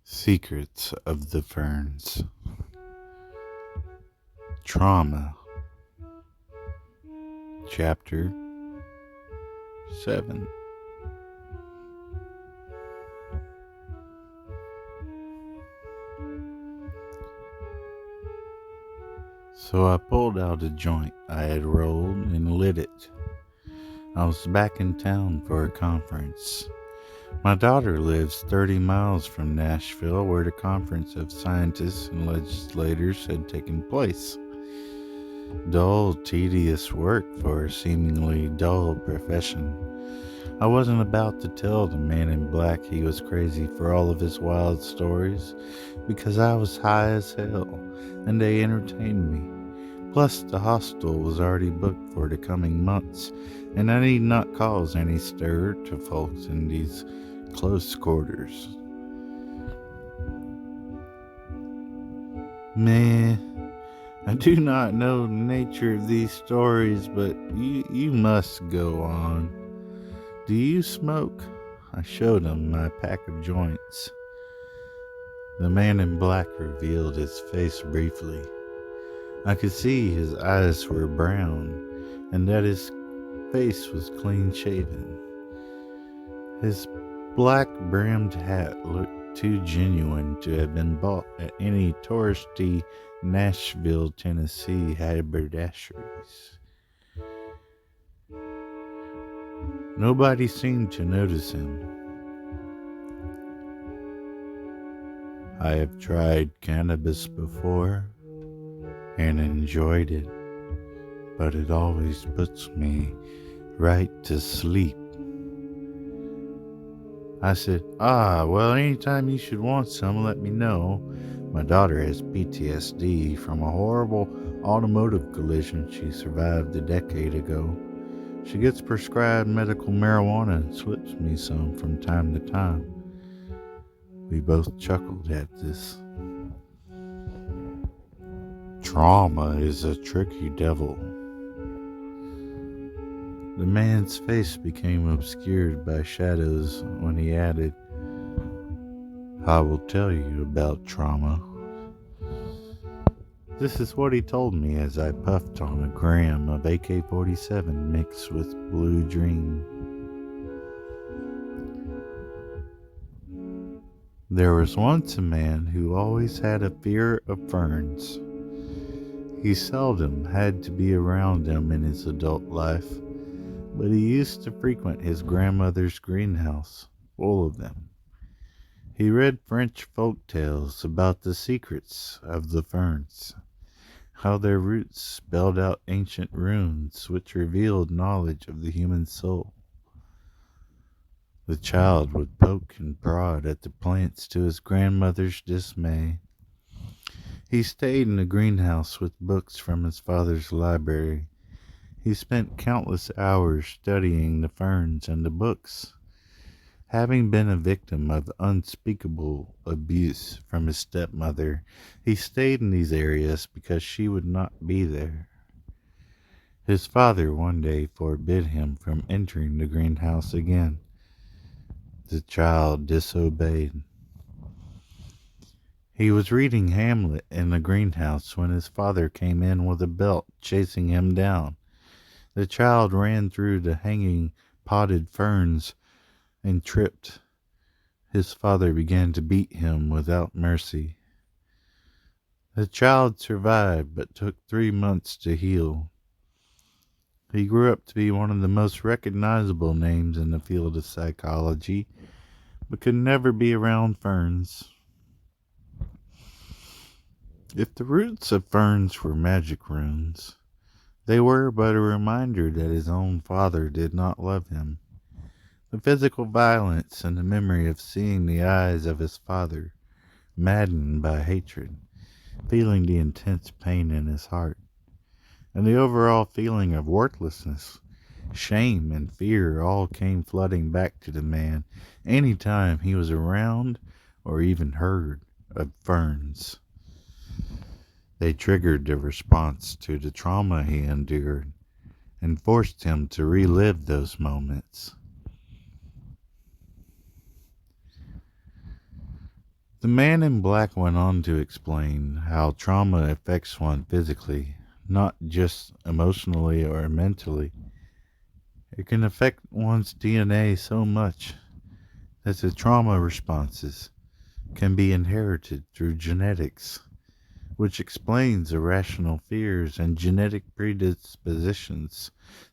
Secrets of the Ferns. Trauma. Chapter 7. So I pulled out a joint I had rolled and lit it. I was back in town for a conference. My daughter lives 30 miles from Nashville, where the conference of scientists and legislators had taken place. Dull, tedious work for a seemingly dull profession. I wasn't about to tell the man in black he was crazy for all of his wild stories, because I was high as hell, and they entertained me. Plus, the hostel was already booked for the coming months, and I need not cause any stir to folks in these close quarters. Meh. I do not know the nature of these stories, but you must go on. Do you smoke? I showed him my pack of joints. The man in black revealed his face briefly. I could see his eyes were brown, and that his face was clean shaven. His black brimmed hat looked too genuine to have been bought at any touristy Nashville, Tennessee haberdasheries. Nobody seemed to notice him. I have tried cannabis before and enjoyed it, but it always puts me right to sleep. I said, well, anytime you should want some, let me know. My daughter has PTSD from a horrible automotive collision she survived a decade ago. She gets prescribed medical marijuana and slips me some from time to time. We both chuckled at this. Trauma is a tricky devil. The man's face became obscured by shadows when he added, I will tell you about trauma. This is what he told me as I puffed on a gram of AK-47 mixed with Blue Dream. There was once a man who always had a fear of ferns. He seldom had to be around them in his adult life, but he used to frequent his grandmother's greenhouse, full of them. He read French folk tales about the secrets of the ferns, how their roots spelled out ancient runes which revealed knowledge of the human soul. The child would poke and prod at the plants to his grandmother's dismay. He stayed in the greenhouse with books from his father's library. He spent countless hours studying the ferns and the books. Having been a victim of unspeakable abuse from his stepmother, he stayed in these areas because she would not be there. His father one day forbid him from entering the greenhouse again. The child disobeyed. He was reading Hamlet in the greenhouse when his father came in with a belt, chasing him down. The child ran through the hanging potted ferns and tripped. His father began to beat him without mercy. The child survived, but took 3 months to heal. He grew up to be one of the most recognizable names in the field of psychology, but could never be around ferns. If the roots of ferns were magic runes, they were but a reminder that his own father did not love him. The physical violence and the memory of seeing the eyes of his father, maddened by hatred, feeling the intense pain in his heart, and the overall feeling of worthlessness, shame, and fear all came flooding back to the man any time he was around or even heard of ferns. They triggered the response to the trauma he endured and forced him to relive those moments. The man in black went on to explain how trauma affects one physically, not just emotionally or mentally. It can affect one's DNA so much that the trauma responses can be inherited through genetics, which explains irrational fears and genetic predispositions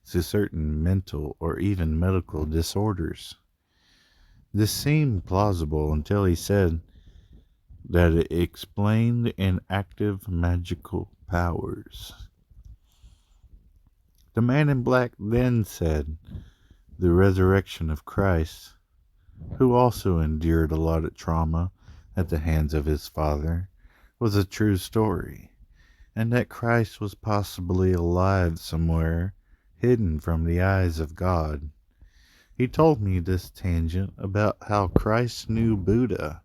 to certain mental or even medical disorders. This seemed plausible until he said that it explained inactive magical powers. The man in black then said the resurrection of Christ, who also endured a lot of trauma at the hands of his Father, was a true story, and that Christ was possibly alive somewhere, hidden from the eyes of God. He told me this tangent about how Christ knew Buddha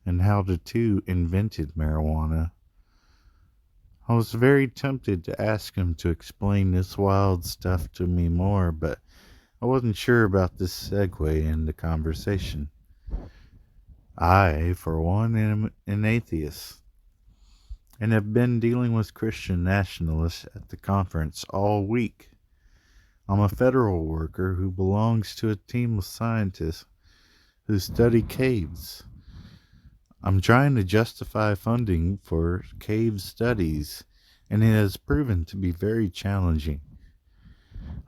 and how the two invented marijuana. I was very tempted to ask him to explain this wild stuff to me more, but I wasn't sure about this segue in the conversation. I, for one, am an atheist, and have been dealing with Christian nationalists at the conference all week. I'm a federal worker who belongs to a team of scientists who study caves. I'm trying to justify funding for cave studies, and it has proven to be very challenging.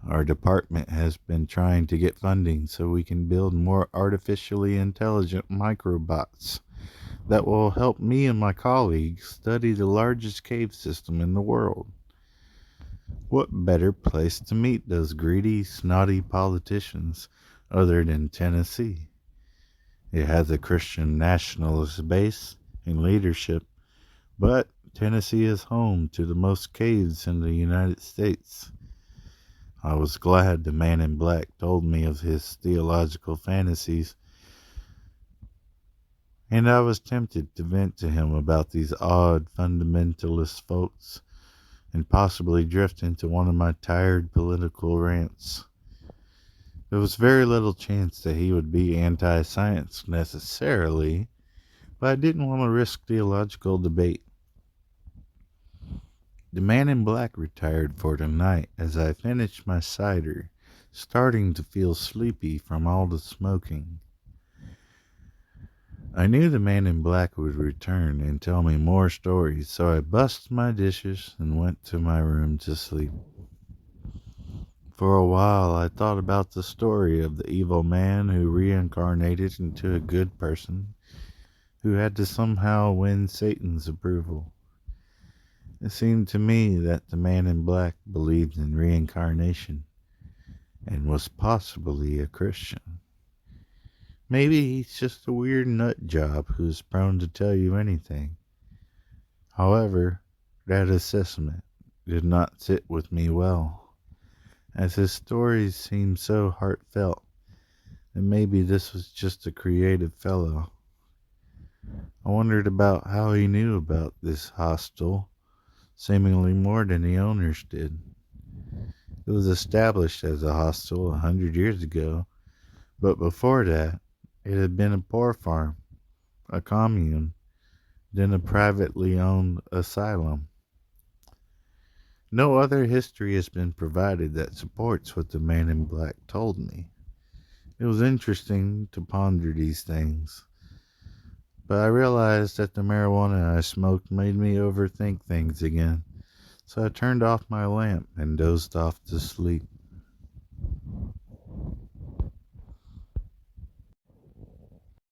Our department has been trying to get funding so we can build more artificially intelligent microbots that will help me and my colleagues study the largest cave system in the world. What better place to meet those greedy, snotty politicians other than Tennessee? It has a Christian nationalist base and leadership, but Tennessee is home to the most caves in the United States. I was glad the man in black told me of his theological fantasies, and I was tempted to vent to him about these odd fundamentalist folks and possibly drift into one of my tired political rants. There was very little chance that he would be anti-science necessarily, but I didn't want to risk theological debate. The man in black retired for the night as I finished my cider, starting to feel sleepy from all the smoking. I knew the man in black would return and tell me more stories, so I bussed my dishes and went to my room to sleep. For a while I thought about the story of the evil man who reincarnated into a good person who had to somehow win Satan's approval. It seemed to me that the man in black believed in reincarnation and was possibly a Christian. Maybe he's just a weird nut job who's prone to tell you anything. However, that assessment did not sit with me well, as his stories seemed so heartfelt, and maybe this was just a creative fellow. I wondered about how he knew about this hostel, seemingly more than the owners did. It was established as a hostel 100 years ago, but before that, it had been a poor farm, a commune, then a privately owned asylum. No other history has been provided that supports what the man in black told me. It was interesting to ponder these things, but I realized that the marijuana I smoked made me overthink things again, so I turned off my lamp and dozed off to sleep.